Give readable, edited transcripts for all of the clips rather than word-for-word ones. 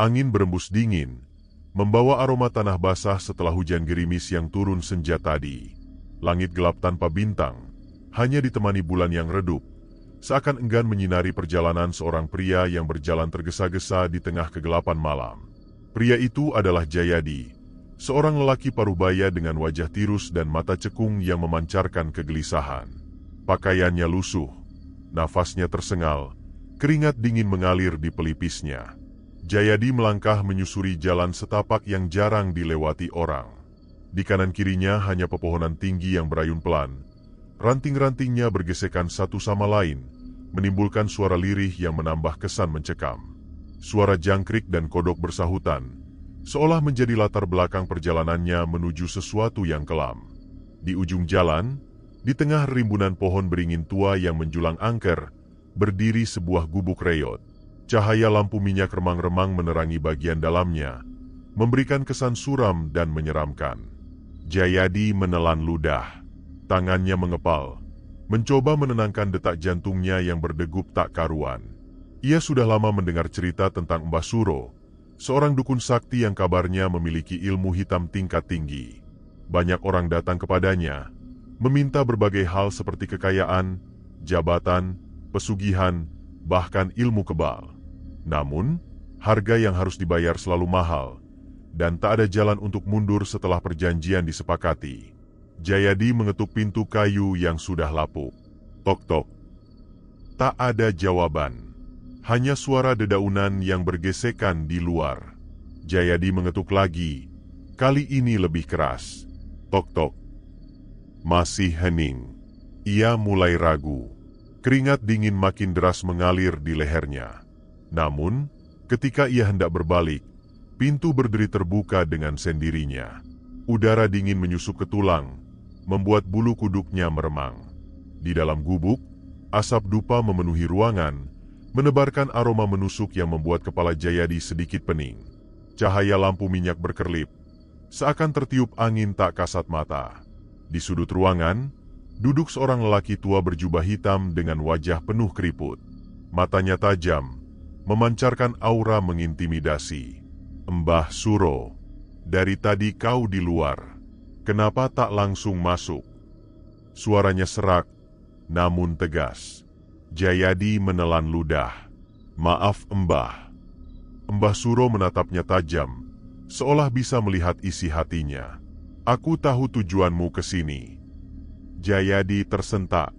Angin berembus dingin, membawa aroma tanah basah setelah hujan gerimis yang turun senja tadi. Langit gelap tanpa bintang, hanya ditemani bulan yang redup, seakan enggan menyinari perjalanan seorang pria yang berjalan tergesa-gesa di tengah kegelapan malam. Pria itu adalah Jayadi, seorang lelaki parubaya dengan wajah tirus dan mata cekung yang memancarkan kegelisahan. Pakaiannya lusuh, nafasnya tersengal, keringat dingin mengalir di pelipisnya. Jayadi melangkah menyusuri jalan setapak yang jarang dilewati orang. Di kanan kirinya hanya pepohonan tinggi yang berayun pelan. Ranting-rantingnya bergesekan satu sama lain, menimbulkan suara lirih yang menambah kesan mencekam. Suara jangkrik dan kodok bersahutan, seolah menjadi latar belakang perjalanannya menuju sesuatu yang kelam. Di ujung jalan, di tengah rimbunan pohon beringin tua yang menjulang angker, berdiri sebuah gubuk reyot. Cahaya lampu minyak remang-remang menerangi bagian dalamnya, memberikan kesan suram dan menyeramkan. Jayadi menelan ludah. Tangannya mengepal, mencoba menenangkan detak jantungnya yang berdegup tak karuan. Ia sudah lama mendengar cerita tentang Mbah Suro, seorang dukun sakti yang kabarnya memiliki ilmu hitam tingkat tinggi. Banyak orang datang kepadanya, meminta berbagai hal seperti kekayaan, jabatan, pesugihan, bahkan ilmu kebal. Namun, harga yang harus dibayar selalu mahal, dan tak ada jalan untuk mundur setelah perjanjian disepakati. Jayadi mengetuk pintu kayu yang sudah lapuk. Tok-tok. Tak ada jawaban. Hanya suara dedaunan yang bergesekan di luar. Jayadi mengetuk lagi, kali ini lebih keras. Tok-tok. Masih hening. Ia mulai ragu. Keringat dingin makin deras mengalir di lehernya. Namun, ketika ia hendak berbalik, pintu berdiri terbuka dengan sendirinya. Udara dingin menyusup ke tulang, membuat bulu kuduknya meremang. Di dalam gubuk, asap dupa memenuhi ruangan, menebarkan aroma menusuk yang membuat kepala Jayadi sedikit pening. Cahaya lampu minyak berkerlip, seakan tertiup angin tak kasat mata. Di sudut ruangan, duduk seorang lelaki tua berjubah hitam dengan wajah penuh keriput. Matanya tajam, memancarkan aura mengintimidasi. Mbah Suro, dari tadi kau di luar. Kenapa tak langsung masuk? Suaranya serak, namun tegas. Jayadi menelan ludah. Maaf Mbah. Mbah Suro menatapnya tajam, seolah bisa melihat isi hatinya. Aku tahu tujuanmu ke sini. Jayadi tersentak.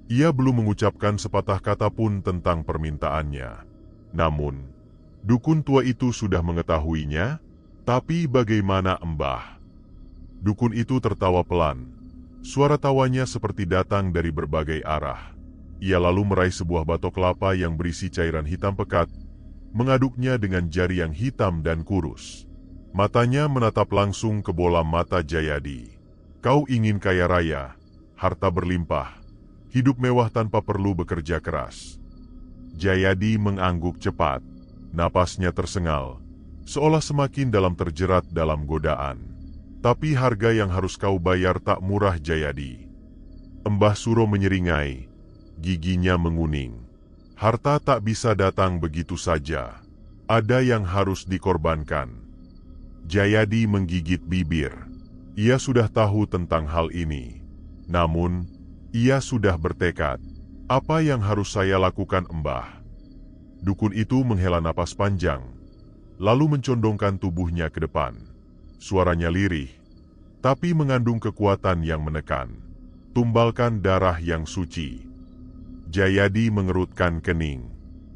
Ia belum mengucapkan sepatah kata pun tentang permintaannya. Namun, dukun tua itu sudah mengetahuinya. Tapi bagaimana Mbah? Dukun itu tertawa pelan. Suara tawanya seperti datang dari berbagai arah. Ia lalu meraih sebuah batok kelapa yang berisi cairan hitam pekat, mengaduknya dengan jari yang hitam dan kurus. Matanya menatap langsung ke bola mata Jayadi. Kau ingin kaya raya, harta berlimpah, hidup mewah tanpa perlu bekerja keras. Jayadi mengangguk cepat. Napasnya tersengal, seolah semakin dalam terjerat dalam godaan. Tapi harga yang harus kau bayar tak murah Jayadi. Mbah Suro menyeringai, giginya menguning. Harta tak bisa datang begitu saja. Ada yang harus dikorbankan. Jayadi menggigit bibir. Ia sudah tahu tentang hal ini. Namun, ia sudah bertekad. Apa yang harus saya lakukan Mbah? Dukun itu menghela napas panjang, lalu mencondongkan tubuhnya ke depan. Suaranya lirih, tapi mengandung kekuatan yang menekan. Tumbalkan darah yang suci. Jayadi mengerutkan kening.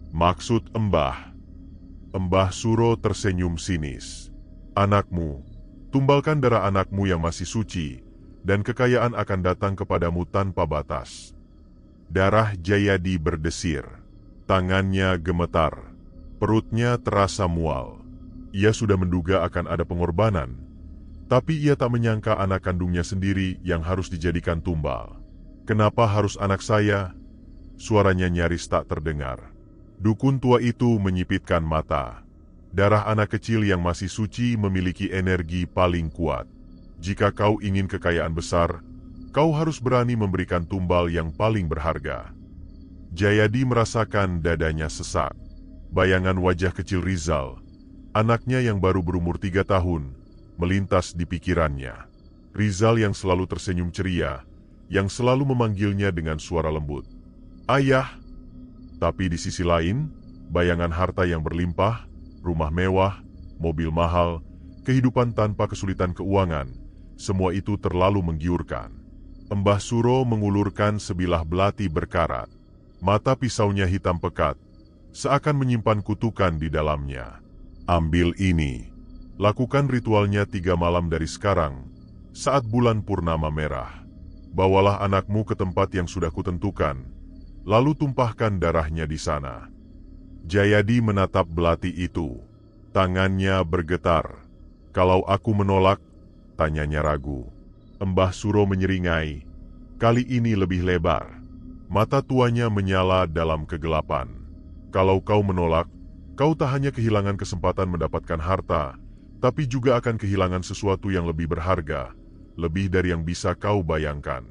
Maksud Mbah? Mbah Suro tersenyum sinis. Anakmu, tumbalkan darah anakmu yang masih suci, dan kekayaan akan datang kepadamu tanpa batas. Darah Jayadi berdesir. Tangannya gemetar. Perutnya terasa mual. Ia sudah menduga akan ada pengorbanan, tapi ia tak menyangka anak kandungnya sendiri yang harus dijadikan tumbal. Kenapa harus anak saya? Suaranya nyaris tak terdengar. Dukun tua itu menyipitkan mata. Darah anak kecil yang masih suci memiliki energi paling kuat. Jika kau ingin kekayaan besar, kau harus berani memberikan tumbal yang paling berharga. Jayadi merasakan dadanya sesak. Bayangan wajah kecil Rizal, Anaknya yang baru berumur 3 tahun melintas di pikirannya. Rizal yang selalu tersenyum ceria, yang selalu memanggilnya dengan suara lembut. Ayah! Tapi di sisi lain, bayangan harta yang berlimpah, rumah mewah, mobil mahal, kehidupan tanpa kesulitan keuangan, semua itu terlalu menggiurkan. Mbah Suro mengulurkan sebilah belati berkarat. Mata pisaunya hitam pekat, seakan menyimpan kutukan di dalamnya. Ambil ini. Lakukan ritualnya 3 malam dari sekarang, saat bulan purnama merah. Bawalah anakmu ke tempat yang sudah kutentukan, lalu tumpahkan darahnya di sana. Jayadi menatap belati itu. Tangannya bergetar. Kalau aku menolak, tanyanya ragu. Mbah Suro menyeringai. Kali ini lebih lebar. Mata tuanya menyala dalam kegelapan. Kalau kau menolak, kau tak hanya kehilangan kesempatan mendapatkan harta, tapi juga akan kehilangan sesuatu yang lebih berharga, lebih dari yang bisa kau bayangkan.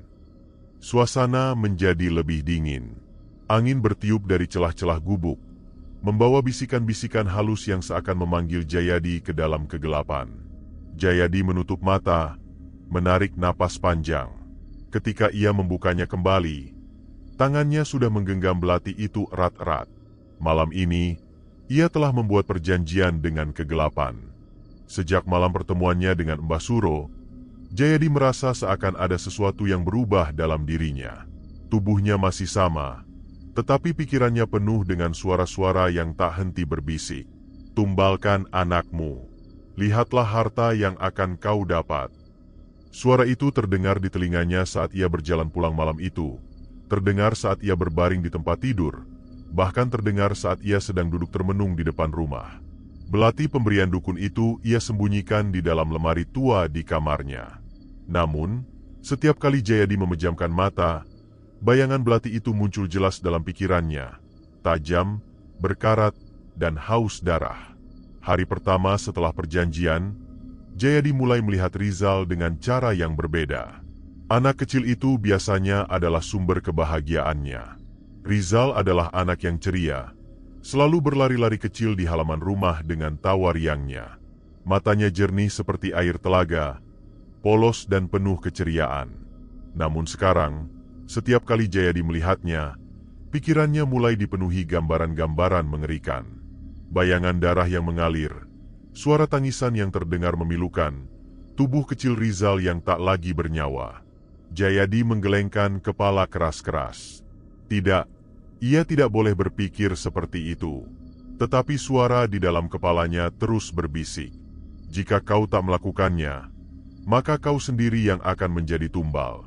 Suasana menjadi lebih dingin. Angin bertiup dari celah-celah gubuk, membawa bisikan-bisikan halus yang seakan memanggil Jayadi ke dalam kegelapan. Jayadi menutup mata, menarik napas panjang. Ketika ia membukanya kembali, tangannya sudah menggenggam belati itu erat-erat. Malam ini, ia telah membuat perjanjian dengan kegelapan. Sejak malam pertemuannya dengan Mbah Suro, Jayadi merasa seakan ada sesuatu yang berubah dalam dirinya. Tubuhnya masih sama, tetapi pikirannya penuh dengan suara-suara yang tak henti berbisik. Tumbalkan anakmu. Lihatlah harta yang akan kau dapat. Suara itu terdengar di telinganya saat ia berjalan pulang malam itu, terdengar saat ia berbaring di tempat tidur, bahkan terdengar saat ia sedang duduk termenung di depan rumah. Belati pemberian dukun itu ia sembunyikan di dalam lemari tua di kamarnya. Namun, setiap kali Jayadi memejamkan mata, bayangan belati itu muncul jelas dalam pikirannya, tajam, berkarat, dan haus darah. Hari pertama setelah perjanjian, Jayadi mulai melihat Rizal dengan cara yang berbeda. Anak kecil itu biasanya adalah sumber kebahagiaannya. Rizal adalah anak yang ceria, selalu berlari-lari kecil di halaman rumah dengan tawa riangnya. Matanya jernih seperti air telaga, polos dan penuh keceriaan. Namun sekarang, setiap kali Jayadi melihatnya, pikirannya mulai dipenuhi gambaran-gambaran mengerikan. Bayangan darah yang mengalir, suara tangisan yang terdengar memilukan, tubuh kecil Rizal yang tak lagi bernyawa. Jayadi menggelengkan kepala keras-keras. Tidak. Ia tidak boleh berpikir seperti itu. Tetapi suara di dalam kepalanya terus berbisik. Jika kau tak melakukannya, maka kau sendiri yang akan menjadi tumbal.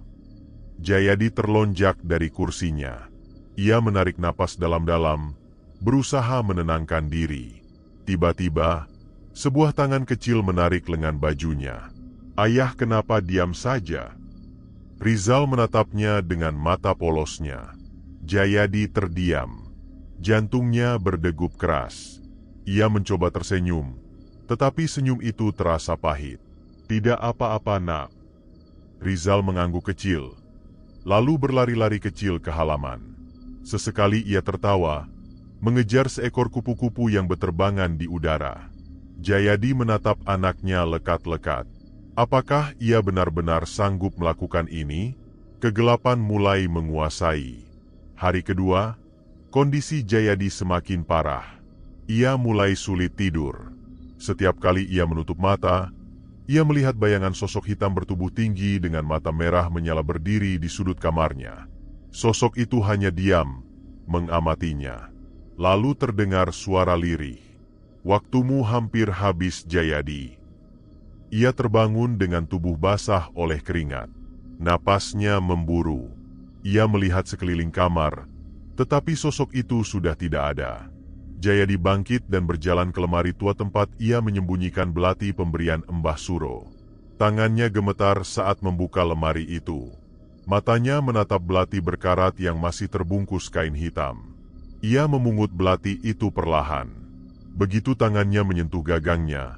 Jayadi terlonjak dari kursinya. Ia menarik napas dalam-dalam, berusaha menenangkan diri. Tiba-tiba, sebuah tangan kecil menarik lengan bajunya. Ayah, kenapa diam saja? Rizal menatapnya dengan mata polosnya. Jayadi terdiam. Jantungnya berdegup keras. Ia mencoba tersenyum, tetapi senyum itu terasa pahit. Tidak apa-apa, nak. Rizal mengangguk kecil, lalu berlari-lari kecil ke halaman. Sesekali ia tertawa, mengejar seekor kupu-kupu yang berterbangan di udara. Jayadi menatap anaknya lekat-lekat. Apakah ia benar-benar sanggup melakukan ini? Kegelapan mulai menguasai. Hari kedua, kondisi Jayadi semakin parah. Ia mulai sulit tidur. Setiap kali ia menutup mata, ia melihat bayangan sosok hitam bertubuh tinggi dengan mata merah menyala berdiri di sudut kamarnya. Sosok itu hanya diam, mengamatinya. Lalu terdengar suara lirih. Waktumu hampir habis, Jayadi. Ia terbangun dengan tubuh basah oleh keringat. Napasnya memburu. Ia melihat sekeliling kamar, tetapi sosok itu sudah tidak ada. Jayadi bangkit dan berjalan ke lemari tua tempat ia menyembunyikan belati pemberian Mbah Suro. Tangannya gemetar saat membuka lemari itu. Matanya menatap belati berkarat yang masih terbungkus kain hitam. Ia memungut belati itu perlahan. Begitu tangannya menyentuh gagangnya,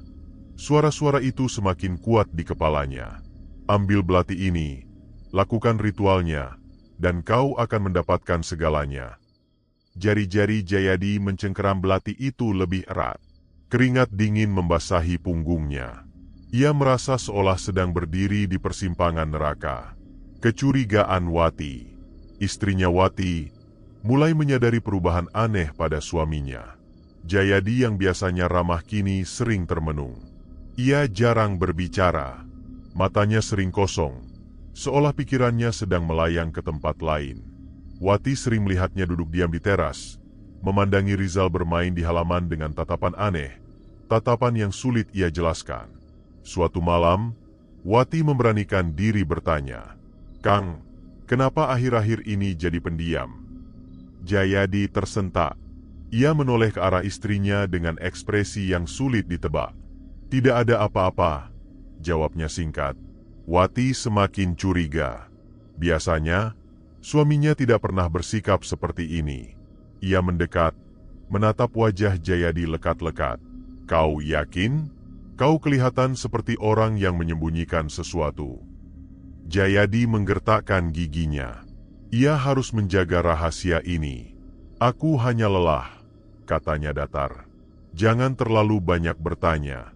suara-suara itu semakin kuat di kepalanya. Ambil belati ini, lakukan ritualnya, dan kau akan mendapatkan segalanya. Jari-jari Jayadi mencengkeram belati itu lebih erat. Keringat dingin membasahi punggungnya. Ia merasa seolah sedang berdiri di persimpangan neraka. Kecurigaan Wati, istrinya Wati, mulai menyadari perubahan aneh pada suaminya. Jayadi yang biasanya ramah kini sering termenung. Ia jarang berbicara. Matanya sering kosong, seolah pikirannya sedang melayang ke tempat lain. Wati sering melihatnya duduk diam di teras, memandangi Rizal bermain di halaman dengan tatapan aneh, tatapan yang sulit ia jelaskan. Suatu malam, Wati memberanikan diri bertanya, "Kang, kenapa akhir-akhir ini jadi pendiam?" Jayadi tersentak. Ia menoleh ke arah istrinya dengan ekspresi yang sulit ditebak. "Tidak ada apa-apa," jawabnya singkat. Wati semakin curiga. Biasanya, suaminya tidak pernah bersikap seperti ini. Ia mendekat, menatap wajah Jayadi lekat-lekat. "Kau yakin? Kau kelihatan seperti orang yang menyembunyikan sesuatu." Jayadi menggertakkan giginya. Ia harus menjaga rahasia ini. "Aku hanya lelah," katanya datar. "Jangan terlalu banyak bertanya."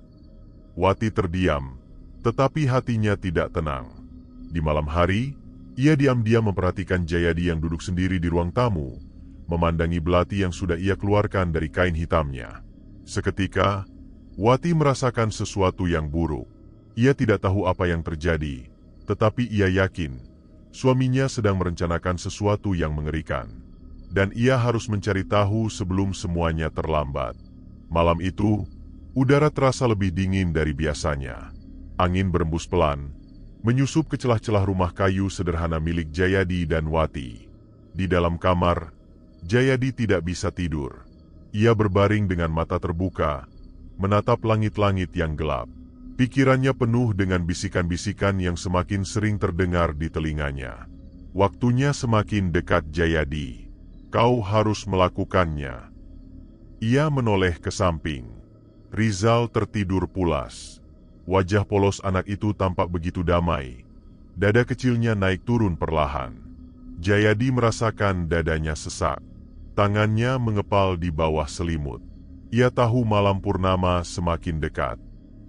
Wati terdiam, tetapi hatinya tidak tenang. Di malam hari, ia diam-diam memperhatikan Jayadi yang duduk sendiri di ruang tamu, memandangi belati yang sudah ia keluarkan dari kain hitamnya. Seketika, Wati merasakan sesuatu yang buruk. Ia tidak tahu apa yang terjadi, tetapi ia yakin suaminya sedang merencanakan sesuatu yang mengerikan. Dan ia harus mencari tahu sebelum semuanya terlambat. Malam itu, udara terasa lebih dingin dari biasanya. Angin berembus pelan, menyusup ke celah-celah rumah kayu sederhana milik Jayadi dan Wati. Di dalam kamar, Jayadi tidak bisa tidur. Ia berbaring dengan mata terbuka, menatap langit-langit yang gelap. Pikirannya penuh dengan bisikan-bisikan yang semakin sering terdengar di telinganya. "Waktunya semakin dekat Jayadi. Kau harus melakukannya." Ia menoleh ke samping. Rizal tertidur pulas. Wajah polos anak itu tampak begitu damai. Dada kecilnya naik turun perlahan. Jayadi merasakan dadanya sesak. Tangannya mengepal di bawah selimut. Ia tahu malam purnama semakin dekat.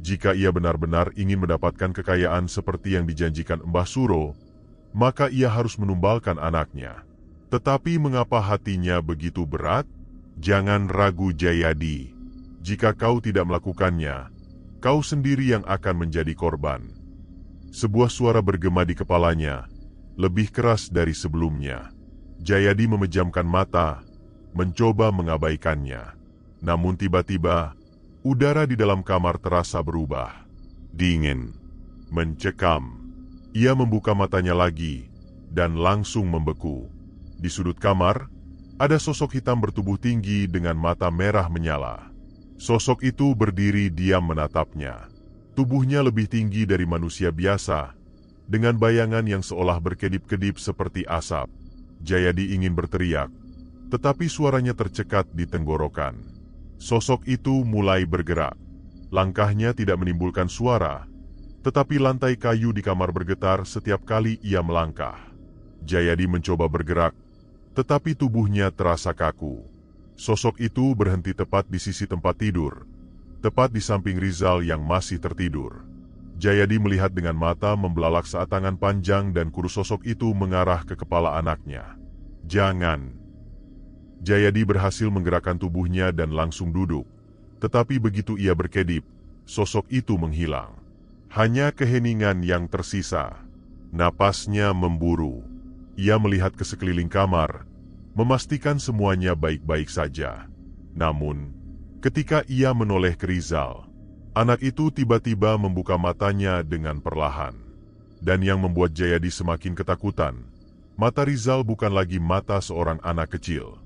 Jika ia benar-benar ingin mendapatkan kekayaan seperti yang dijanjikan Mbah Suro, maka ia harus menumbalkan anaknya. Tetapi mengapa hatinya begitu berat? Jangan ragu Jayadi. Jika kau tidak melakukannya, kau sendiri yang akan menjadi korban. Sebuah suara bergema di kepalanya, lebih keras dari sebelumnya. Jayadi memejamkan mata, mencoba mengabaikannya. Namun tiba-tiba, udara di dalam kamar terasa berubah. Dingin, mencekam. Ia membuka matanya lagi, dan langsung membeku. Di sudut kamar, ada sosok hitam bertubuh tinggi dengan mata merah menyala. Sosok itu berdiri diam menatapnya. Tubuhnya lebih tinggi dari manusia biasa, dengan bayangan yang seolah berkedip-kedip seperti asap. Jayadi ingin berteriak, tetapi suaranya tercekat di tenggorokan. Sosok itu mulai bergerak. Langkahnya tidak menimbulkan suara, tetapi lantai kayu di kamar bergetar setiap kali ia melangkah. Jayadi mencoba bergerak, tetapi tubuhnya terasa kaku. Sosok itu berhenti tepat di sisi tempat tidur, tepat di samping Rizal yang masih tertidur. Jayadi melihat dengan mata membelalak saat tangan panjang dan kurus sosok itu mengarah ke kepala anaknya. "Jangan!" Jayadi berhasil menggerakkan tubuhnya dan langsung duduk. Tetapi begitu ia berkedip, sosok itu menghilang. Hanya keheningan yang tersisa. Napasnya memburu. Ia melihat ke sekeliling kamar, memastikan semuanya baik-baik saja. Namun, ketika ia menoleh ke Rizal, anak itu tiba-tiba membuka matanya dengan perlahan. Dan yang membuat Jayadi semakin ketakutan, mata Rizal bukan lagi mata seorang anak kecil.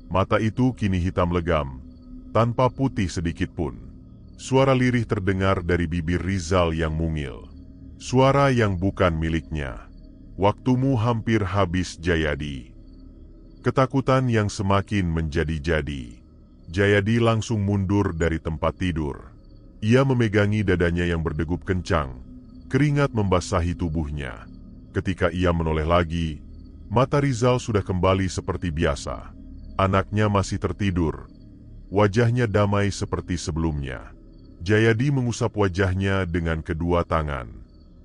Mata itu kini hitam legam, tanpa putih sedikit pun. Suara lirih terdengar dari bibir Rizal yang mungil. Suara yang bukan miliknya. "Waktumu hampir habis Jayadi." Ketakutan yang semakin menjadi-jadi. Jayadi langsung mundur dari tempat tidur. Ia memegangi dadanya yang berdegup kencang. Keringat membasahi tubuhnya. Ketika ia menoleh lagi, mata Rizal sudah kembali seperti biasa. Anaknya masih tertidur, Wajahnya damai seperti sebelumnya. Jayadi mengusap wajahnya dengan kedua tangan.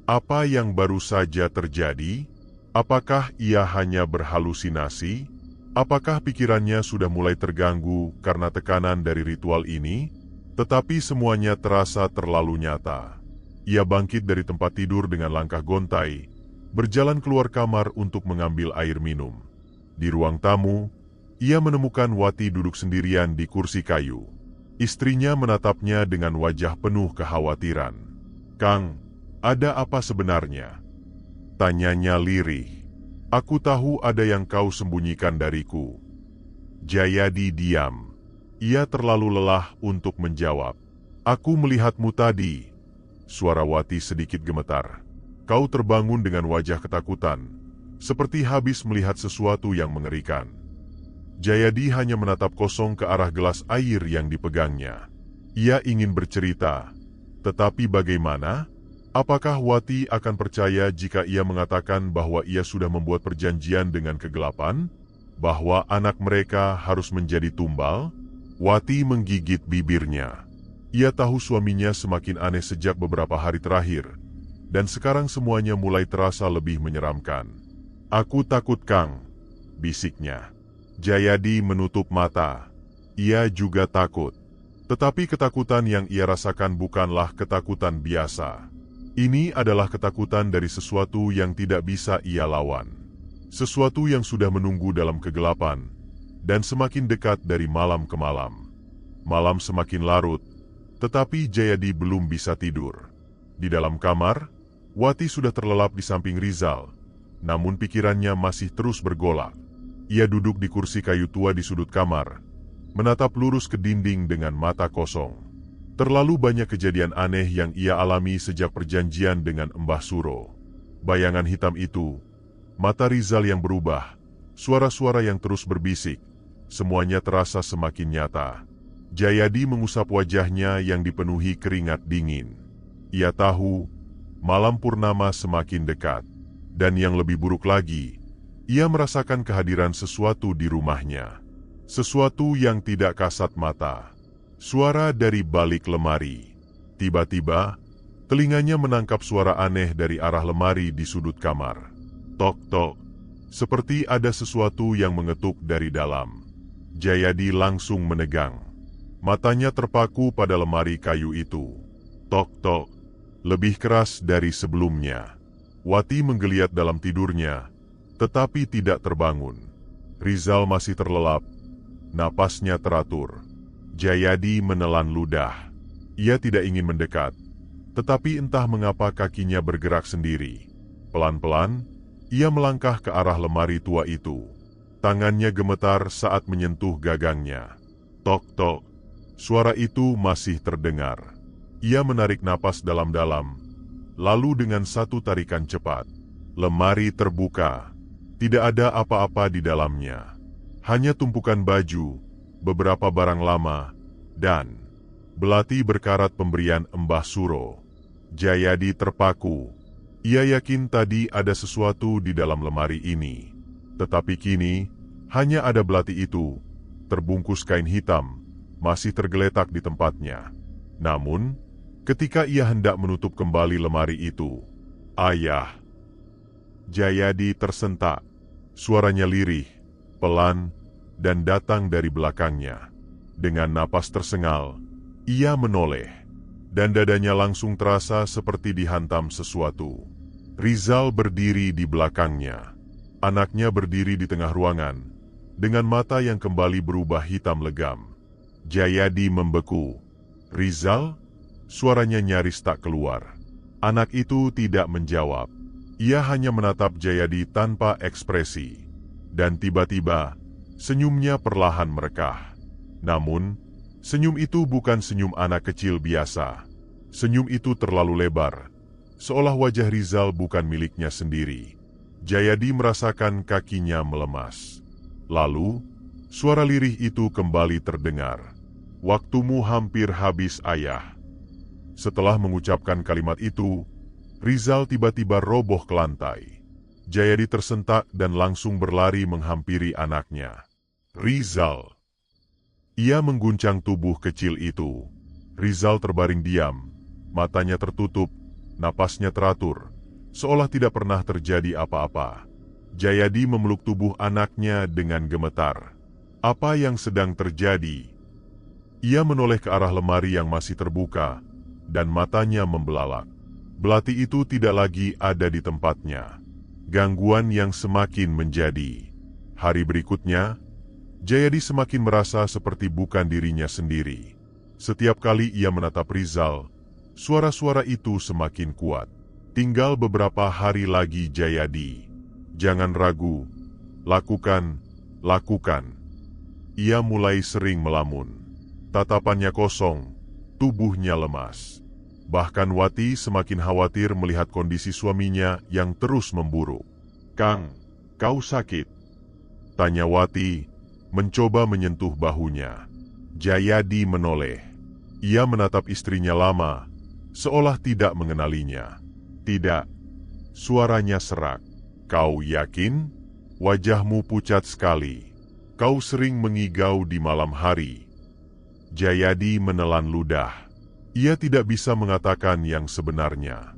Apa yang baru saja terjadi? Apakah ia hanya berhalusinasi? Apakah pikirannya sudah mulai terganggu karena tekanan dari ritual ini? Tetapi semuanya terasa terlalu nyata. Ia bangkit dari tempat tidur dengan langkah gontai, berjalan keluar kamar untuk mengambil air minum. Di ruang tamu, ia menemukan Wati duduk sendirian di kursi kayu. Istrinya menatapnya dengan wajah penuh kekhawatiran. "Kang, ada apa sebenarnya?" tanyanya lirih. "Aku tahu ada yang kau sembunyikan dariku." Jayadi diam. Ia terlalu lelah untuk menjawab. "Aku melihatmu tadi." Suara Wati sedikit gemetar. "Kau terbangun dengan wajah ketakutan, seperti habis melihat sesuatu yang mengerikan." Jayadi hanya menatap kosong ke arah gelas air yang dipegangnya. Ia ingin bercerita, tetapi bagaimana? Apakah Wati akan percaya jika ia mengatakan bahwa ia sudah membuat perjanjian dengan kegelapan? Bahwa anak mereka harus menjadi tumbal? Wati menggigit bibirnya. Ia tahu suaminya semakin aneh sejak beberapa hari terakhir, dan sekarang semuanya mulai terasa lebih menyeramkan. "Aku takut, Kang," bisiknya. Jayadi menutup mata. Ia juga takut. Tetapi ketakutan yang ia rasakan bukanlah ketakutan biasa. Ini adalah ketakutan dari sesuatu yang tidak bisa ia lawan. Sesuatu yang sudah menunggu dalam kegelapan, dan semakin dekat dari malam ke malam. Malam semakin larut, tetapi Jayadi belum bisa tidur. Di dalam kamar, Wati sudah terlelap di samping Rizal, namun pikirannya masih terus bergolak. Ia duduk di kursi kayu tua di sudut kamar, menatap lurus ke dinding dengan mata kosong. Terlalu banyak kejadian aneh yang ia alami sejak perjanjian dengan Mbah Suro. Bayangan hitam itu, mata Rizal yang berubah, suara-suara yang terus berbisik, semuanya terasa semakin nyata. Jayadi mengusap wajahnya yang dipenuhi keringat dingin. Ia tahu, malam purnama semakin dekat. Dan yang lebih buruk lagi, ia merasakan kehadiran sesuatu di rumahnya. Sesuatu yang tidak kasat mata. Suara dari balik lemari. Tiba-tiba, telinganya menangkap suara aneh dari arah lemari di sudut kamar. Tok-tok. Seperti ada sesuatu yang mengetuk dari dalam. Jayadi langsung menegang. Matanya terpaku pada lemari kayu itu. Tok-tok. Lebih keras dari sebelumnya. Wati menggeliat dalam tidurnya, tetapi tidak terbangun. Rizal masih terlelap, napasnya teratur. Jayadi menelan ludah. Ia tidak ingin mendekat, tetapi entah mengapa kakinya bergerak sendiri. Pelan-pelan, ia melangkah ke arah lemari tua itu. Tangannya gemetar saat menyentuh gagangnya. Tok-tok, suara itu masih terdengar. Ia menarik napas dalam-dalam, lalu dengan satu tarikan cepat, lemari terbuka. Tidak ada apa-apa di dalamnya. Hanya tumpukan baju, beberapa barang lama, dan belati berkarat pemberian Mbah Suro. Jayadi terpaku. Ia yakin tadi ada sesuatu di dalam lemari ini. Tetapi kini, hanya ada belati itu, terbungkus kain hitam, masih tergeletak di tempatnya. Namun, ketika ia hendak menutup kembali lemari itu, "Ayah!" Jayadi tersentak. Suaranya lirih, pelan, dan datang dari belakangnya. Dengan napas tersengal, ia menoleh, dan dadanya langsung terasa seperti dihantam sesuatu. Rizal berdiri di belakangnya. Anaknya berdiri di tengah ruangan, dengan mata yang kembali berubah hitam legam. Jayadi membeku. "Rizal?" Suaranya nyaris tak keluar. Anak itu tidak menjawab. Ia hanya menatap Jayadi tanpa ekspresi. Dan tiba-tiba, senyumnya perlahan merekah. Namun, senyum itu bukan senyum anak kecil biasa. Senyum itu terlalu lebar, seolah wajah Rizal bukan miliknya sendiri. Jayadi merasakan kakinya melemas. Lalu, suara lirih itu kembali terdengar. "Waktumu hampir habis, Ayah." Setelah mengucapkan kalimat itu, Rizal tiba-tiba roboh ke lantai. Jayadi tersentak dan langsung berlari menghampiri anaknya. "Rizal!" Ia mengguncang tubuh kecil itu. Rizal terbaring diam, matanya tertutup, napasnya teratur, seolah tidak pernah terjadi apa-apa. Jayadi memeluk tubuh anaknya dengan gemetar. Apa yang sedang terjadi? Ia menoleh ke arah lemari yang masih terbuka, dan matanya membelalak. Belati itu tidak lagi ada di tempatnya. Gangguan yang semakin menjadi. Hari berikutnya, Jayadi semakin merasa seperti bukan dirinya sendiri. Setiap kali ia menatap Rizal, suara-suara itu semakin kuat. Tinggal beberapa hari lagi Jayadi. Jangan ragu, lakukan, lakukan. Ia mulai sering melamun. Tatapannya kosong, tubuhnya lemas. Bahkan Wati semakin khawatir melihat kondisi suaminya yang terus memburuk. "Kang, kau sakit?" tanya Wati, mencoba menyentuh bahunya. Jayadi menoleh. Ia menatap istrinya lama, seolah tidak mengenalinya. "Tidak." Suaranya serak. "Kau yakin? Wajahmu pucat sekali. Kau sering mengigau di malam hari." Jayadi menelan ludah. Ia tidak bisa mengatakan yang sebenarnya.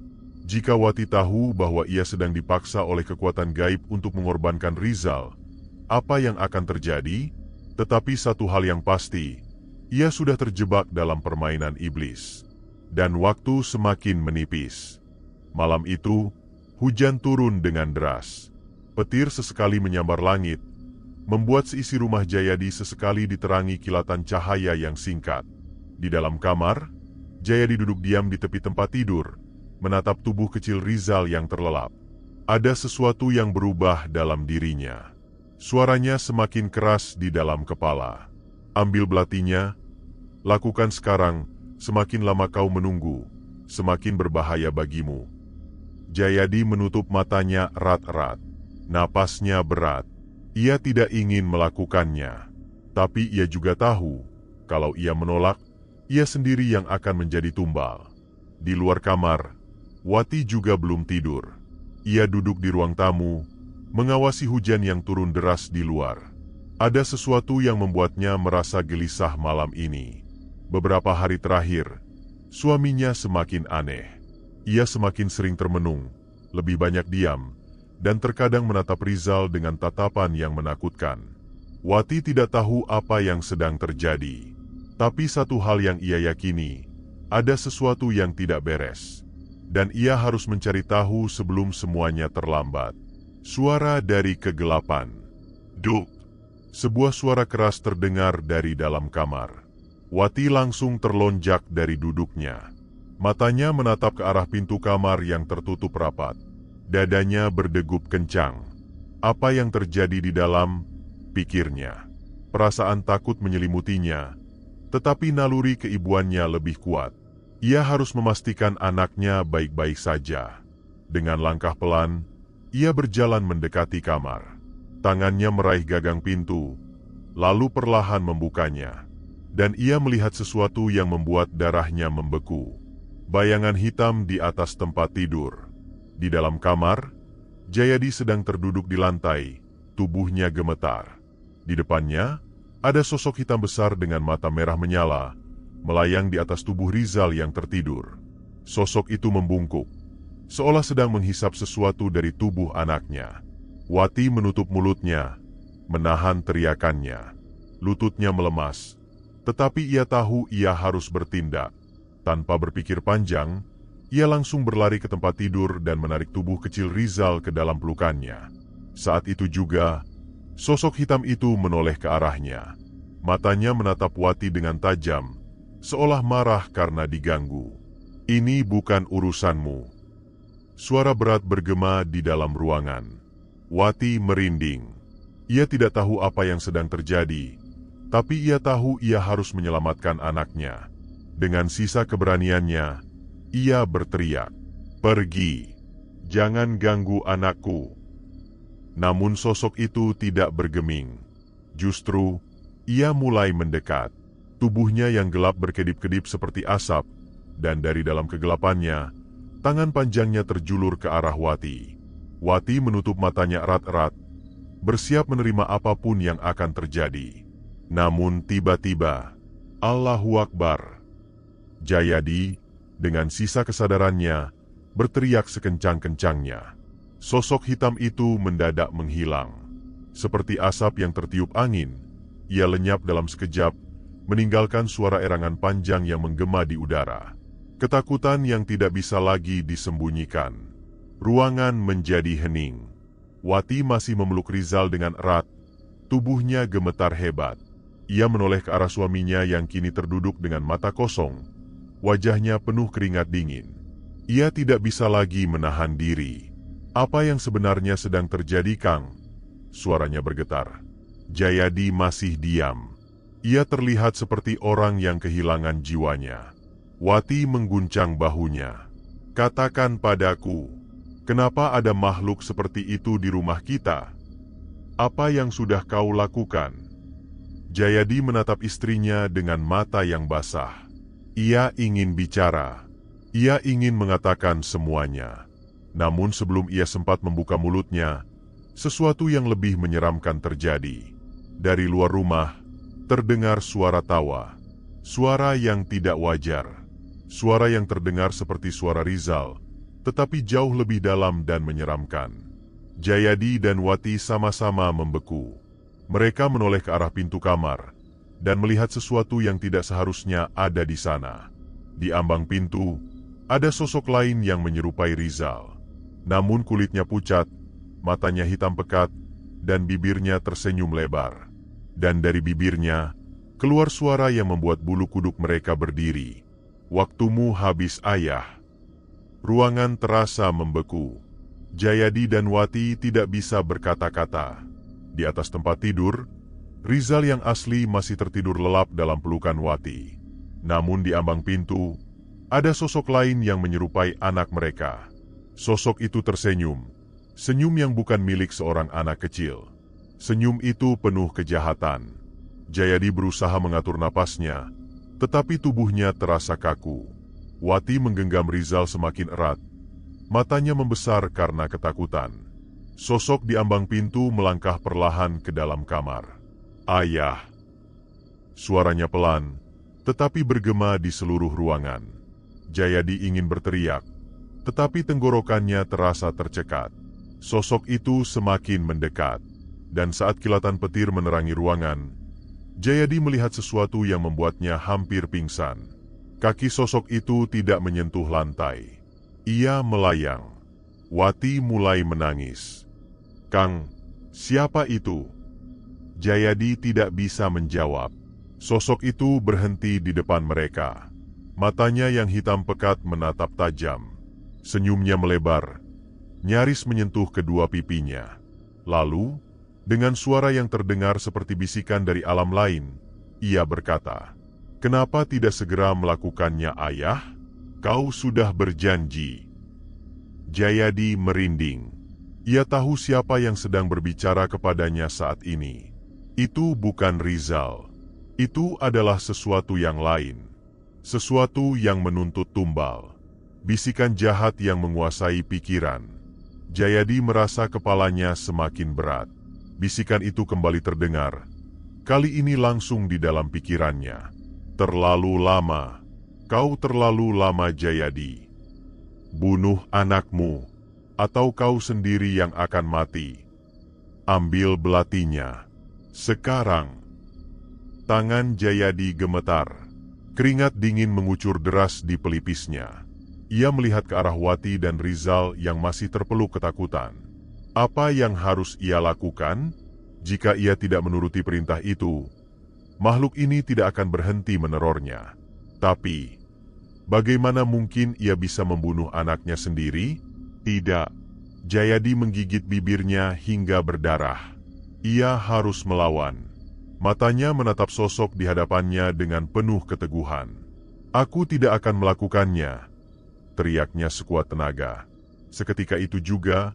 Jika Wati tahu bahwa ia sedang dipaksa oleh kekuatan gaib untuk mengorbankan Rizal, apa yang akan terjadi? Tetapi satu hal yang pasti, ia sudah terjebak dalam permainan iblis. Dan waktu semakin menipis. Malam itu, hujan turun dengan deras. Petir sesekali menyambar langit, membuat seisi rumah Jayadi sesekali diterangi kilatan cahaya yang singkat. Di dalam kamar, Jayadi duduk diam di tepi tempat tidur, menatap tubuh kecil Rizal yang terlelap. Ada sesuatu yang berubah dalam dirinya. Suaranya semakin keras di dalam kepala. "Ambil belatinya, lakukan sekarang, semakin lama kau menunggu, semakin berbahaya bagimu." Jayadi menutup matanya erat-erat. Napasnya berat. Ia tidak ingin melakukannya. Tapi ia juga tahu, kalau ia menolak, ia sendiri yang akan menjadi tumbal. Di luar kamar, Wati juga belum tidur. Ia duduk di ruang tamu, mengawasi hujan yang turun deras di luar. Ada sesuatu yang membuatnya merasa gelisah malam ini. Beberapa hari terakhir, suaminya semakin aneh. Ia semakin sering termenung, lebih banyak diam, dan terkadang menatap Rizal dengan tatapan yang menakutkan. Wati tidak tahu apa yang sedang terjadi. Tapi satu hal yang ia yakini, ada sesuatu yang tidak beres. Dan ia harus mencari tahu sebelum semuanya terlambat. Suara dari kegelapan. "Duk!" Sebuah suara keras terdengar dari dalam kamar. Wati langsung terlonjak dari duduknya. Matanya menatap ke arah pintu kamar yang tertutup rapat. Dadanya berdegup kencang. Apa yang terjadi di dalam? Pikirnya. Perasaan takut menyelimutinya. Tetapi naluri keibuannya lebih kuat. Ia harus memastikan anaknya baik-baik saja. Dengan langkah pelan, ia berjalan mendekati kamar. Tangannya meraih gagang pintu, lalu perlahan membukanya. Dan ia melihat sesuatu yang membuat darahnya membeku. Bayangan hitam di atas tempat tidur. Di dalam kamar, Jayadi sedang terduduk di lantai, tubuhnya gemetar. Di depannya, ada sosok hitam besar dengan mata merah menyala, melayang di atas tubuh Rizal yang tertidur. Sosok itu membungkuk, seolah sedang menghisap sesuatu dari tubuh anaknya. Wati menutup mulutnya, menahan teriakannya. Lututnya melemas, tetapi ia tahu ia harus bertindak. Tanpa berpikir panjang, ia langsung berlari ke tempat tidur dan menarik tubuh kecil Rizal ke dalam pelukannya. Saat itu juga, sosok hitam itu menoleh ke arahnya. Matanya menatap Wati dengan tajam, seolah marah karena diganggu. "Ini bukan urusanmu." Suara berat bergema di dalam ruangan. Wati merinding. Ia tidak tahu apa yang sedang terjadi, tapi ia tahu ia harus menyelamatkan anaknya. Dengan sisa keberaniannya, ia berteriak, "Pergi! Jangan ganggu anakku!" Namun sosok itu tidak bergeming. Justru, ia mulai mendekat. Tubuhnya yang gelap berkedip-kedip seperti asap, dan dari dalam kegelapannya, tangan panjangnya terjulur ke arah Wati. Wati menutup matanya erat-erat, bersiap menerima apapun yang akan terjadi. Namun tiba-tiba, Allahu Akbar. Jayadi, dengan sisa kesadarannya, berteriak sekencang-kencangnya. Sosok hitam itu mendadak menghilang. Seperti asap yang tertiup angin, ia lenyap dalam sekejap, meninggalkan suara erangan panjang yang menggema di udara. Ketakutan yang tidak bisa lagi disembunyikan. Ruangan menjadi hening. Wati masih memeluk Rizal dengan erat. Tubuhnya gemetar hebat. Ia menoleh ke arah suaminya yang kini terduduk dengan mata kosong. Wajahnya penuh keringat dingin. Ia tidak bisa lagi menahan diri. Apa yang sebenarnya sedang terjadi, Kang? Suaranya bergetar. Jayadi masih diam. Ia terlihat seperti orang yang kehilangan jiwanya. Wati mengguncang bahunya. Katakan padaku, kenapa ada makhluk seperti itu di rumah kita? Apa yang sudah kau lakukan? Jayadi menatap istrinya dengan mata yang basah. Ia ingin bicara. Ia ingin mengatakan semuanya. Namun sebelum ia sempat membuka mulutnya, sesuatu yang lebih menyeramkan terjadi. Dari luar rumah, terdengar suara tawa. Suara yang tidak wajar. Suara yang terdengar seperti suara Rizal, tetapi jauh lebih dalam dan menyeramkan. Jayadi dan Wati sama-sama membeku. Mereka menoleh ke arah pintu kamar, dan melihat sesuatu yang tidak seharusnya ada di sana. Di ambang pintu, ada sosok lain yang menyerupai Rizal. Namun kulitnya pucat, matanya hitam pekat, dan bibirnya tersenyum lebar. Dan dari bibirnya, keluar suara yang membuat bulu kuduk mereka berdiri. Waktumu habis, ayah. Ruangan terasa membeku. Jayadi dan Wati tidak bisa berkata-kata. Di atas tempat tidur, Rizal yang asli masih tertidur lelap dalam pelukan Wati. Namun di ambang pintu, ada sosok lain yang menyerupai anak mereka. Sosok itu tersenyum. Senyum yang bukan milik seorang anak kecil. Senyum itu penuh kejahatan. Jayadi berusaha mengatur napasnya, tetapi tubuhnya terasa kaku. Wati menggenggam Rizal semakin erat. Matanya membesar karena ketakutan. Sosok di ambang pintu melangkah perlahan ke dalam kamar. Ayah. Suaranya pelan, tetapi bergema di seluruh ruangan. Jayadi ingin berteriak, tetapi tenggorokannya terasa tercekat. Sosok itu semakin mendekat. Dan saat kilatan petir menerangi ruangan, Jayadi melihat sesuatu yang membuatnya hampir pingsan. Kaki sosok itu tidak menyentuh lantai. Ia melayang. Wati mulai menangis. Kang, siapa itu? Jayadi tidak bisa menjawab. Sosok itu berhenti di depan mereka. Matanya yang hitam pekat menatap tajam. Senyumnya melebar, nyaris menyentuh kedua pipinya. Lalu, dengan suara yang terdengar seperti bisikan dari alam lain, ia berkata, "Kenapa tidak segera melakukannya, ayah? Kau sudah berjanji." Jayadi merinding. Ia tahu siapa yang sedang berbicara kepadanya saat ini. Itu bukan Rizal. Itu adalah sesuatu yang lain. Sesuatu yang menuntut tumbal. Bisikan jahat yang menguasai pikiran. Jayadi merasa kepalanya semakin berat. Bisikan itu kembali terdengar. Kali ini langsung di dalam pikirannya. Terlalu lama. Kau terlalu lama, Jayadi. Bunuh anakmu, atau kau sendiri yang akan mati. Ambil belatinya. Sekarang. Tangan Jayadi gemetar. Keringat dingin mengucur deras di pelipisnya. Ia melihat ke arah Wati dan Rizal yang masih terpeluk ketakutan. Apa yang harus ia lakukan? Jika ia tidak menuruti perintah itu, makhluk ini tidak akan berhenti menerornya. Tapi, bagaimana mungkin ia bisa membunuh anaknya sendiri? Tidak. Jayadi menggigit bibirnya hingga berdarah. Ia harus melawan. Matanya menatap sosok di hadapannya dengan penuh keteguhan. Aku tidak akan melakukannya, teriaknya sekuat tenaga. Seketika itu juga,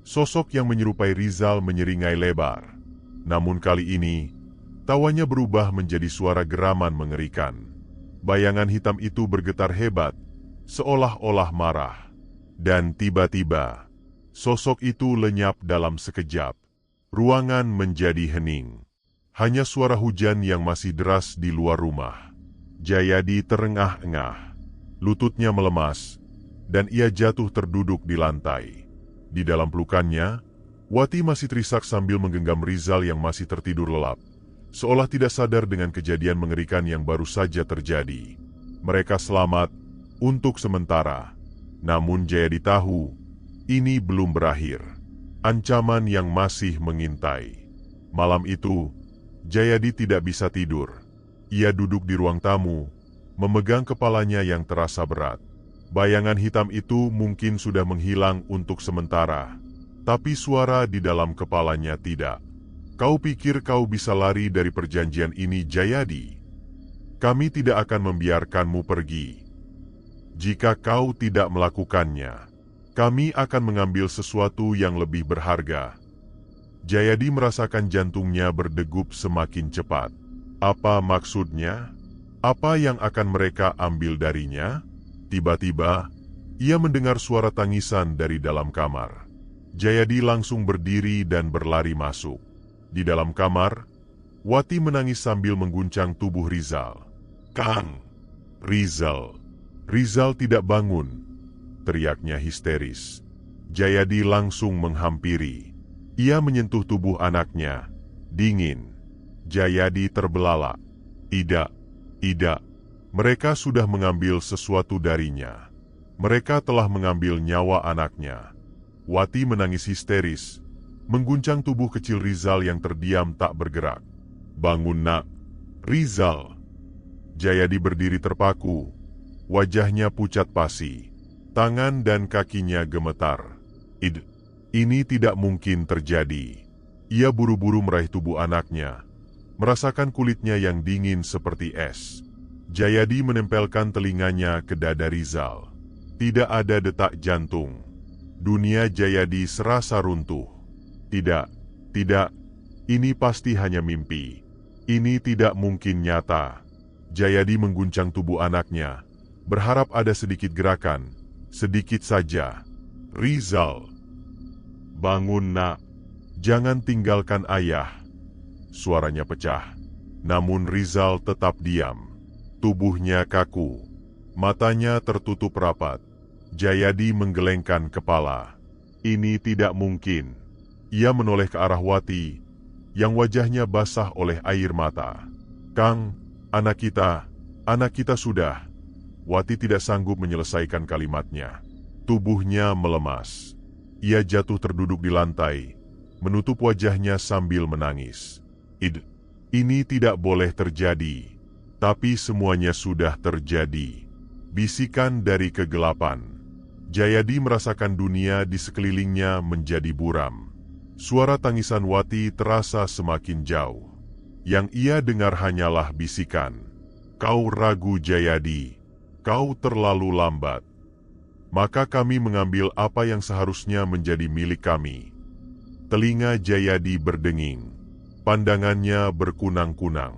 sosok yang menyerupai Rizal menyeringai lebar. Namun kali ini, tawanya berubah menjadi suara geraman mengerikan. Bayangan hitam itu bergetar hebat, seolah-olah marah. Dan tiba-tiba, sosok itu lenyap dalam sekejap. Ruangan menjadi hening. Hanya suara hujan yang masih deras di luar rumah. Jayadi terengah-engah. Lututnya melemas, dan ia jatuh terduduk di lantai. Di dalam pelukannya, Wati masih terisak sambil menggenggam Rizal yang masih tertidur lelap, seolah tidak sadar dengan kejadian mengerikan yang baru saja terjadi. Mereka selamat untuk sementara. Namun Jayadi tahu, ini belum berakhir. Ancaman yang masih mengintai. Malam itu, Jayadi tidak bisa tidur. Ia duduk di ruang tamu, memegang kepalanya yang terasa berat. Bayangan hitam itu mungkin sudah menghilang untuk sementara, tapi suara di dalam kepalanya tidak. Kau pikir kau bisa lari dari perjanjian ini, Jayadi? Kami tidak akan membiarkanmu pergi. Jika kau tidak melakukannya, kami akan mengambil sesuatu yang lebih berharga. Jayadi merasakan jantungnya berdegup semakin cepat. Apa maksudnya? Apa yang akan mereka ambil darinya? Tiba-tiba, ia mendengar suara tangisan dari dalam kamar. Jayadi langsung berdiri dan berlari masuk. Di dalam kamar, Wati menangis sambil mengguncang tubuh Rizal. "Kang! Rizal! Rizal tidak bangun!" teriaknya histeris. Jayadi langsung menghampiri. Ia menyentuh tubuh anaknya. Dingin. Jayadi terbelalak. Tidak. Mereka sudah mengambil sesuatu darinya. Mereka telah mengambil nyawa anaknya. Wati menangis histeris, mengguncang tubuh kecil Rizal yang terdiam tak bergerak. "Bangun, nak. Rizal!" Jayadi berdiri terpaku. Wajahnya pucat pasi. Tangan dan kakinya gemetar. Ini tidak mungkin terjadi. Ia buru-buru meraih tubuh anaknya, merasakan kulitnya yang dingin seperti es. Jayadi menempelkan telinganya ke dada Rizal. Tidak ada detak jantung. Dunia Jayadi serasa runtuh. Tidak. Ini pasti hanya mimpi. Ini tidak mungkin nyata. Jayadi mengguncang tubuh anaknya, berharap ada sedikit gerakan, sedikit saja. "Rizal! Bangun, nak. Jangan tinggalkan ayah." Suaranya pecah. Namun Rizal tetap diam. Tubuhnya kaku. Matanya tertutup rapat. Jayadi menggelengkan kepala. Ini tidak mungkin. Ia menoleh ke arah Wati, yang wajahnya basah oleh air mata. "Kang, anak kita sudah..." Wati tidak sanggup menyelesaikan kalimatnya. Tubuhnya melemas. Ia jatuh terduduk di lantai, menutup wajahnya sambil menangis. Ini tidak boleh terjadi. Tapi semuanya sudah terjadi. Bisikan dari kegelapan. Jayadi merasakan dunia di sekelilingnya menjadi buram. Suara tangisan Wati terasa semakin jauh. Yang ia dengar hanyalah bisikan. "Kau ragu, Jayadi. Kau terlalu lambat. Maka kami mengambil apa yang seharusnya menjadi milik kami." Telinga Jayadi berdenging. Pandangannya berkunang-kunang.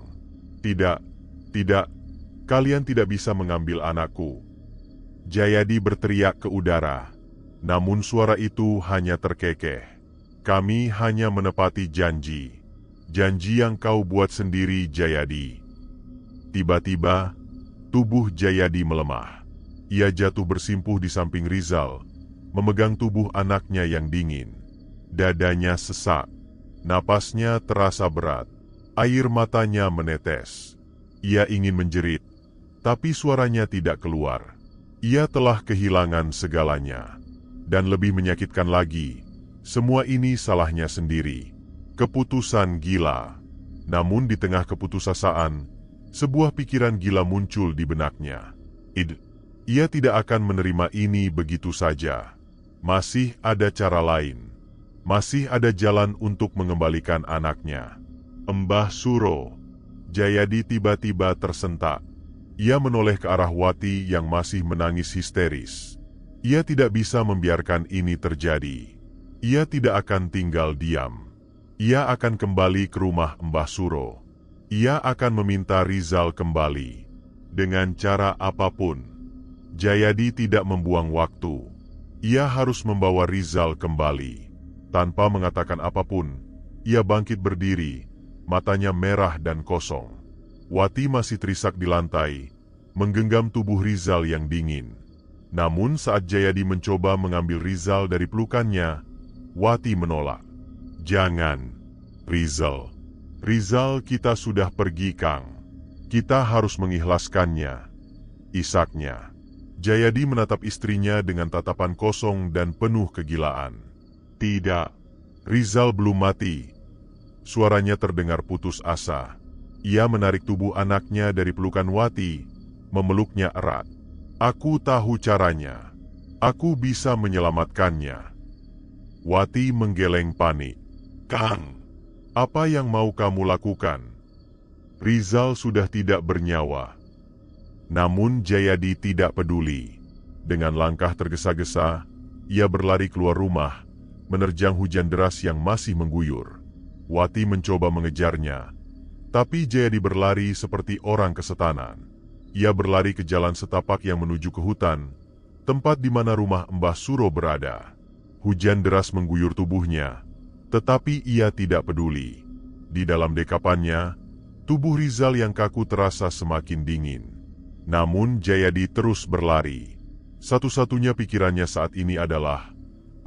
Tidak, kalian tidak bisa mengambil anakku." Jayadi berteriak ke udara. Namun suara itu hanya terkekeh. "Kami hanya menepati janji. Janji yang kau buat sendiri, Jayadi." Tiba-tiba, tubuh Jayadi melemah. Ia jatuh bersimpuh di samping Rizal, memegang tubuh anaknya yang dingin. Dadanya sesak. Napasnya terasa berat. Air matanya menetes. Ia ingin menjerit, tapi suaranya tidak keluar. Ia telah kehilangan segalanya. Dan lebih menyakitkan lagi, semua ini salahnya sendiri. Keputusan gila. Namun di tengah keputusasaan, sebuah pikiran gila muncul di benaknya. Ia tidak akan menerima ini begitu saja. Masih ada cara lain. Masih ada jalan untuk mengembalikan anaknya. "Mbah Suro." Jayadi tiba-tiba tersentak. Ia menoleh ke arah Wati yang masih menangis histeris. Ia tidak bisa membiarkan ini terjadi. Ia tidak akan tinggal diam. Ia akan kembali ke rumah Mbah Suro. Ia akan meminta Rizal kembali. Dengan cara apapun. Jayadi tidak membuang waktu. Ia harus membawa Rizal kembali. Tanpa mengatakan apapun, ia bangkit berdiri, matanya merah dan kosong. Wati masih terisak di lantai, menggenggam tubuh Rizal yang dingin. Namun saat Jayadi mencoba mengambil Rizal dari pelukannya, Wati menolak. "Jangan, Rizal. Rizal, kita sudah pergi, Kang. Kita harus mengikhlaskannya," isaknya. Jayadi menatap istrinya dengan tatapan kosong dan penuh kegilaan. "Tidak, Rizal belum mati." Suaranya terdengar putus asa. Ia menarik tubuh anaknya dari pelukan Wati, memeluknya erat. "Aku tahu caranya. Aku bisa menyelamatkannya." Wati menggeleng panik. "Kang, apa yang mau kamu lakukan? Rizal sudah tidak bernyawa." Namun Jayadi tidak peduli. Dengan langkah tergesa-gesa, ia berlari keluar rumah, menerjang hujan deras yang masih mengguyur. Wati mencoba mengejarnya, tapi Jayadi berlari seperti orang kesetanan. Ia berlari ke jalan setapak yang menuju ke hutan, tempat di mana rumah Mbah Suro berada. Hujan deras mengguyur tubuhnya, tetapi ia tidak peduli. Di dalam dekapannya, tubuh Rizal yang kaku terasa semakin dingin. Namun Jayadi terus berlari. Satu-satunya pikirannya saat ini adalah,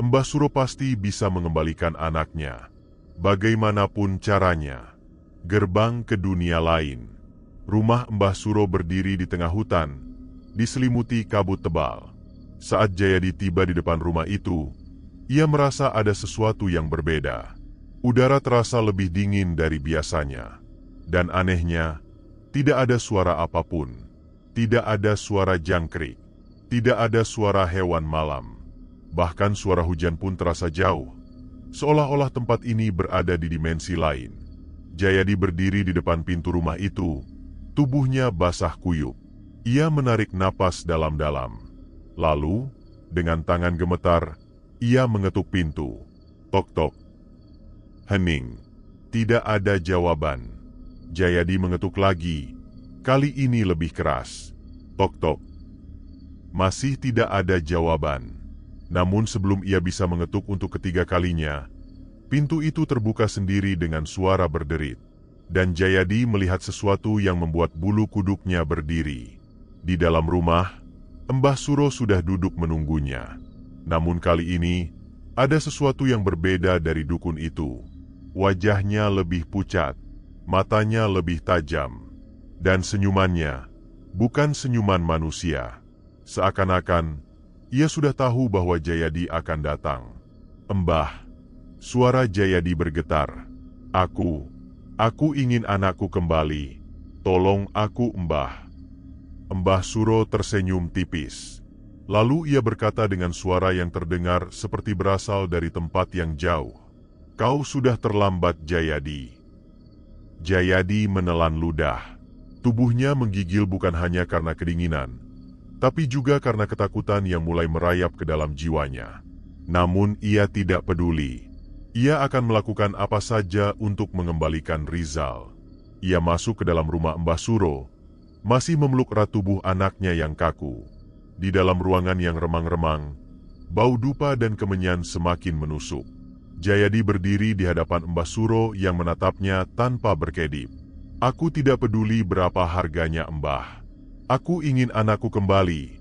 Mbah Suro pasti bisa mengembalikan anaknya. Bagaimanapun caranya. Gerbang ke dunia lain. Rumah Mbah Suro berdiri di tengah hutan, diselimuti kabut tebal. Saat Jayadi tiba di depan rumah itu, ia merasa ada sesuatu yang berbeda. Udara terasa lebih dingin dari biasanya. Dan anehnya, tidak ada suara apapun. Tidak ada suara jangkrik. Tidak ada suara hewan malam. Bahkan suara hujan pun terasa jauh. Seolah-olah tempat ini berada di dimensi lain. Jayadi berdiri di depan pintu rumah itu. Tubuhnya basah kuyup. Ia menarik napas dalam-dalam. Lalu, dengan tangan gemetar, ia mengetuk pintu. Tok-tok. Hening. Tidak ada jawaban. Jayadi mengetuk lagi. Kali ini lebih keras. Tok-tok. Masih tidak ada jawaban. Namun sebelum ia bisa mengetuk untuk ketiga kalinya, pintu itu terbuka sendiri dengan suara berderit. Dan Jayadi melihat sesuatu yang membuat bulu kuduknya berdiri. Di dalam rumah, Mbah Suro sudah duduk menunggunya. Namun kali ini, ada sesuatu yang berbeda dari dukun itu. Wajahnya lebih pucat, matanya lebih tajam. Dan senyumannya, bukan senyuman manusia. Seakan-akan, ia sudah tahu bahwa Jayadi akan datang. "Mbah," suara Jayadi bergetar. Aku ingin anakku kembali. Tolong aku, Mbah." Mbah Suro tersenyum tipis. Lalu ia berkata dengan suara yang terdengar seperti berasal dari tempat yang jauh. "Kau sudah terlambat, Jayadi." Jayadi menelan ludah. Tubuhnya menggigil bukan hanya karena kedinginan, tapi juga karena ketakutan yang mulai merayap ke dalam jiwanya. Namun ia tidak peduli. Ia akan melakukan apa saja untuk mengembalikan Rizal. Ia masuk ke dalam rumah Mbah Suro, masih memeluk erat tubuh anaknya yang kaku. Di dalam ruangan yang remang-remang, bau dupa dan kemenyan semakin menusuk. Jayadi berdiri di hadapan Mbah Suro yang menatapnya tanpa berkedip. "Aku tidak peduli berapa harganya, Mbah. Aku ingin anakku kembali."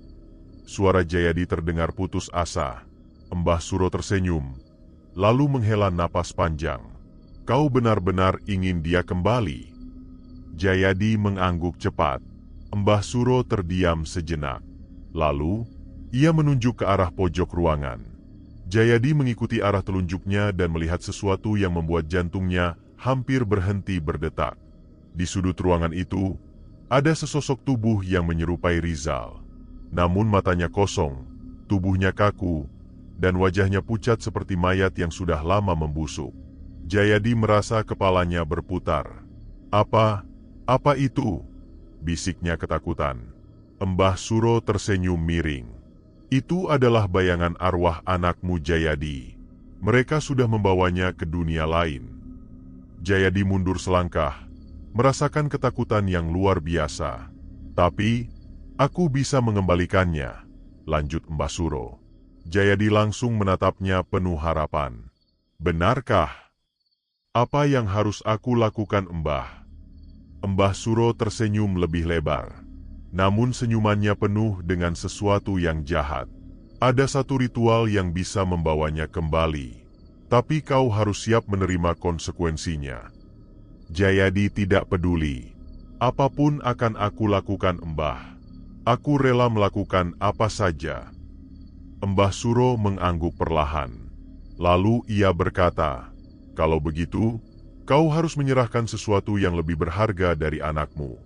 Suara Jayadi terdengar putus asa. Mbah Suro tersenyum, lalu menghela napas panjang. "Kau benar-benar ingin dia kembali?" Jayadi mengangguk cepat. Mbah Suro terdiam sejenak. Lalu, ia menunjuk ke arah pojok ruangan. Jayadi mengikuti arah telunjuknya dan melihat sesuatu yang membuat jantungnya hampir berhenti berdetak. Di sudut ruangan itu, ada sesosok tubuh yang menyerupai Rizal. Namun matanya kosong, tubuhnya kaku, dan wajahnya pucat seperti mayat yang sudah lama membusuk. Jayadi merasa kepalanya berputar. Apa itu?" bisiknya ketakutan. Mbah Suro tersenyum miring. "Itu adalah bayangan arwah anakmu, Jayadi. Mereka sudah membawanya ke dunia lain." Jayadi mundur selangkah, merasakan ketakutan yang luar biasa. "Tapi, aku bisa mengembalikannya," lanjut Mbah Suro. Jayadi langsung menatapnya penuh harapan. "Benarkah?" Apa yang harus aku lakukan, Mbah? Mbah Suro tersenyum lebih lebar. Namun senyumannya penuh dengan sesuatu yang jahat. Ada satu ritual yang bisa membawanya kembali. Tapi kau harus siap menerima konsekuensinya. Jayadi tidak peduli. Apapun akan aku lakukan, Mbah. Aku rela melakukan apa saja. Mbah Suro mengangguk perlahan. Lalu ia berkata, "Kalau begitu, kau harus menyerahkan sesuatu yang lebih berharga dari anakmu."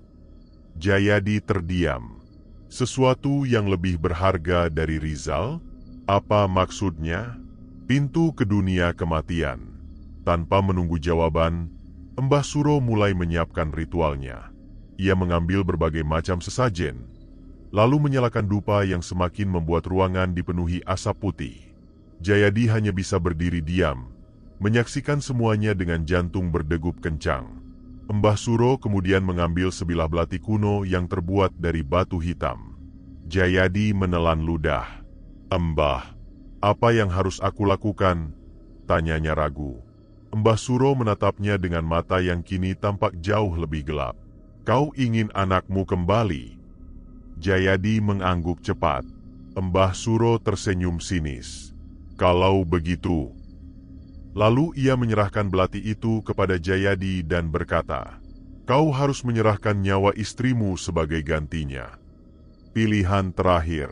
Jayadi terdiam. Sesuatu yang lebih berharga dari Rizal? Apa maksudnya? Pintu ke dunia kematian. Tanpa menunggu jawaban, Mbah Suro mulai menyiapkan ritualnya. Ia mengambil berbagai macam sesajen, lalu menyalakan dupa yang semakin membuat ruangan dipenuhi asap putih. Jayadi hanya bisa berdiri diam, menyaksikan semuanya dengan jantung berdegup kencang. Mbah Suro kemudian mengambil sebilah belati kuno yang terbuat dari batu hitam. Jayadi menelan ludah. "Mbah, apa yang harus aku lakukan?" tanyanya ragu. Mbah Suro menatapnya dengan mata yang kini tampak jauh lebih gelap. "Kau ingin anakmu kembali?" Jayadi mengangguk cepat. Mbah Suro tersenyum sinis. "Kalau begitu..." Lalu ia menyerahkan belati itu kepada Jayadi dan berkata, "Kau harus menyerahkan nyawa istrimu sebagai gantinya." Pilihan terakhir.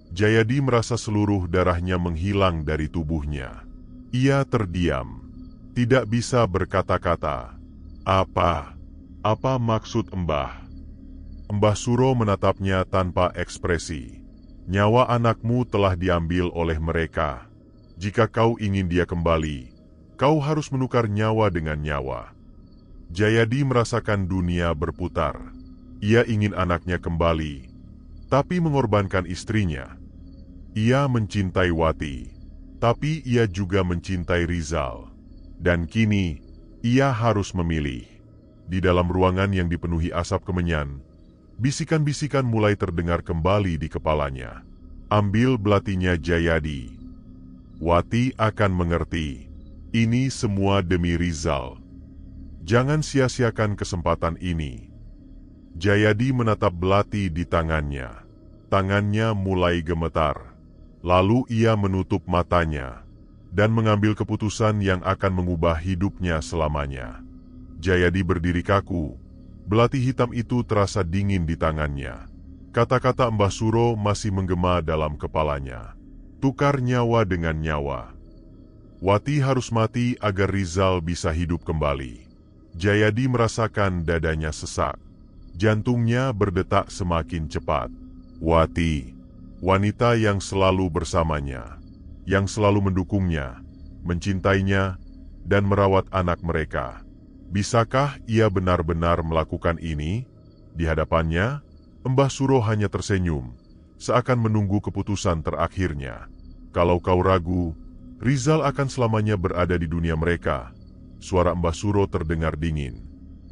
Jayadi merasa seluruh darahnya menghilang dari tubuhnya. Ia terdiam, tidak bisa berkata-kata. Apa maksud Mbah?" Mbah Suro menatapnya tanpa ekspresi. "Nyawa anakmu telah diambil oleh mereka. Jika kau ingin dia kembali, kau harus menukar nyawa dengan nyawa." Jayadi merasakan dunia berputar. Ia ingin anaknya kembali, tapi mengorbankan istrinya. Ia mencintai Wati, tapi ia juga mencintai Rizal. Dan kini, ia harus memilih. Di dalam ruangan yang dipenuhi asap kemenyan, bisikan-bisikan mulai terdengar kembali di kepalanya. "Ambil belatinya, Jayadi. Wati akan mengerti. Ini semua demi Rizal. Jangan sia-siakan kesempatan ini." Jayadi menatap belati di tangannya. Tangannya mulai gemetar. Lalu ia menutup matanya dan mengambil keputusan yang akan mengubah hidupnya selamanya. Jayadi berdiri kaku. Belati hitam itu terasa dingin di tangannya. Kata-kata Mbah Suro masih menggema dalam kepalanya. Tukar nyawa dengan nyawa. Wati harus mati agar Rizal bisa hidup kembali. Jayadi merasakan dadanya sesak. Jantungnya berdetak semakin cepat. Wati, wanita yang selalu bersamanya, yang selalu mendukungnya, mencintainya, dan merawat anak mereka. Bisakah ia benar-benar melakukan ini? Di hadapannya, Mbah Suro hanya tersenyum, seakan menunggu keputusan terakhirnya. "Kalau kau ragu, Rizal akan selamanya berada di dunia mereka." Suara Mbah Suro terdengar dingin.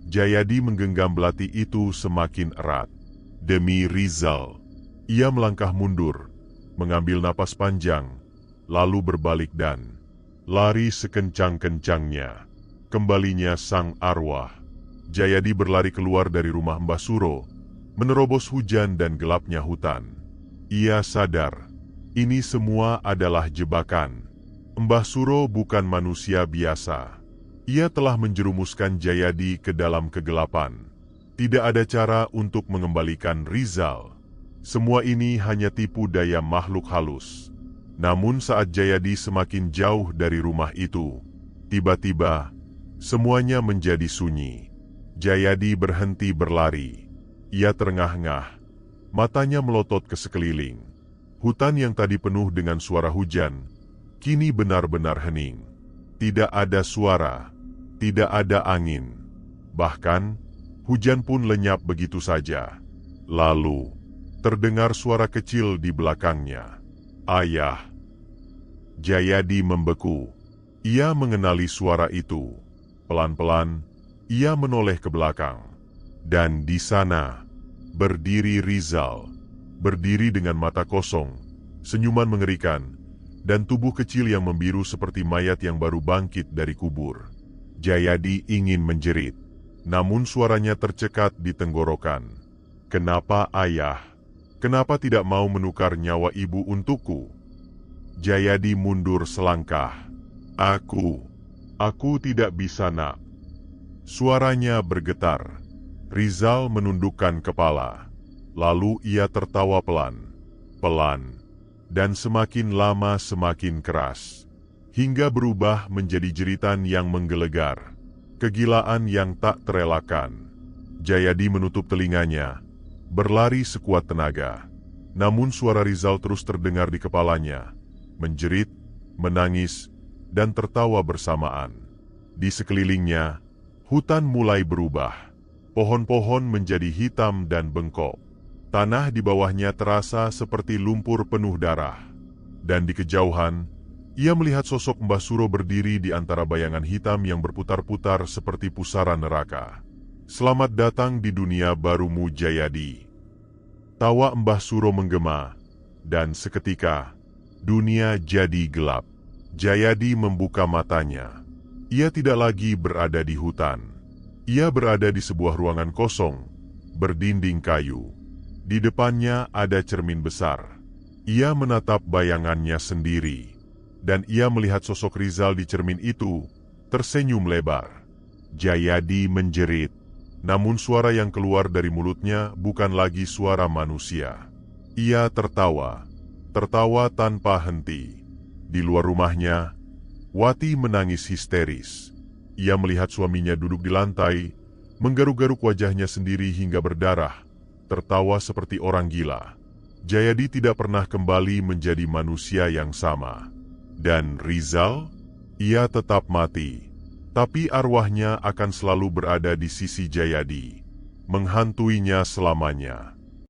Jayadi menggenggam belati itu semakin erat. Demi Rizal. Ia melangkah mundur, mengambil napas panjang, lalu berbalik dan lari sekencang-kencangnya. Kembalinya sang arwah. Jayadi berlari keluar dari rumah Mbah Suro, menerobos hujan dan gelapnya hutan. Ia sadar, ini semua adalah jebakan. Mbah Suro bukan manusia biasa. Ia telah menjerumuskan Jayadi ke dalam kegelapan. Tidak ada cara untuk mengembalikan Rizal. Semua ini hanya tipu daya makhluk halus. Namun saat Jayadi semakin jauh dari rumah itu, tiba-tiba semuanya menjadi sunyi. Jayadi berhenti berlari. Ia terengah-engah, matanya melotot ke sekeliling. Hutan yang tadi penuh dengan suara hujan, kini benar-benar hening. Tidak ada suara, tidak ada angin. Bahkan, hujan pun lenyap begitu saja. Lalu, terdengar suara kecil di belakangnya. "Ayah." Jayadi membeku. Ia mengenali suara itu. Pelan-pelan, ia menoleh ke belakang. Dan di sana, berdiri Rizal. Berdiri dengan mata kosong, senyuman mengerikan, dan tubuh kecil yang membiru seperti mayat yang baru bangkit dari kubur. Jayadi ingin menjerit, namun suaranya tercekat di tenggorokan. Kenapa ayah? Kenapa tidak mau menukar nyawa ibu untukku? Jayadi mundur selangkah. Aku tidak bisa, nak. Suaranya bergetar. Rizal menundukkan kepala. Lalu ia tertawa pelan, dan semakin lama semakin keras, hingga berubah menjadi jeritan yang menggelegar, kegilaan yang tak terelakkan. Jayadi menutup telinganya, berlari sekuat tenaga. Namun suara Rizal terus terdengar di kepalanya, menjerit, menangis, dan tertawa bersamaan. Di sekelilingnya, hutan mulai berubah. Pohon-pohon menjadi hitam dan bengkok. Tanah di bawahnya terasa seperti lumpur penuh darah. Dan di kejauhan, ia melihat sosok Mbah Suro berdiri di antara bayangan hitam yang berputar-putar seperti pusaran neraka. Selamat datang di dunia barumu, Jayadi. Tawa Mbah Suro menggema, dan seketika, dunia jadi gelap. Jayadi membuka matanya. Ia tidak lagi berada di hutan. Ia berada di sebuah ruangan kosong, berdinding kayu. Di depannya ada cermin besar. Ia menatap bayangannya sendiri. Dan ia melihat sosok Rizal di cermin itu, tersenyum lebar. Jayadi menjerit. Namun suara yang keluar dari mulutnya bukan lagi suara manusia. Ia tertawa tanpa henti. Di luar rumahnya, Wati menangis histeris. Ia melihat suaminya duduk di lantai, menggaruk-garuk wajahnya sendiri hingga berdarah, tertawa seperti orang gila. Jayadi tidak pernah kembali menjadi manusia yang sama. Dan Rizal? Ia tetap mati. Tapi arwahnya akan selalu berada di sisi Jayadi, menghantuinya selamanya.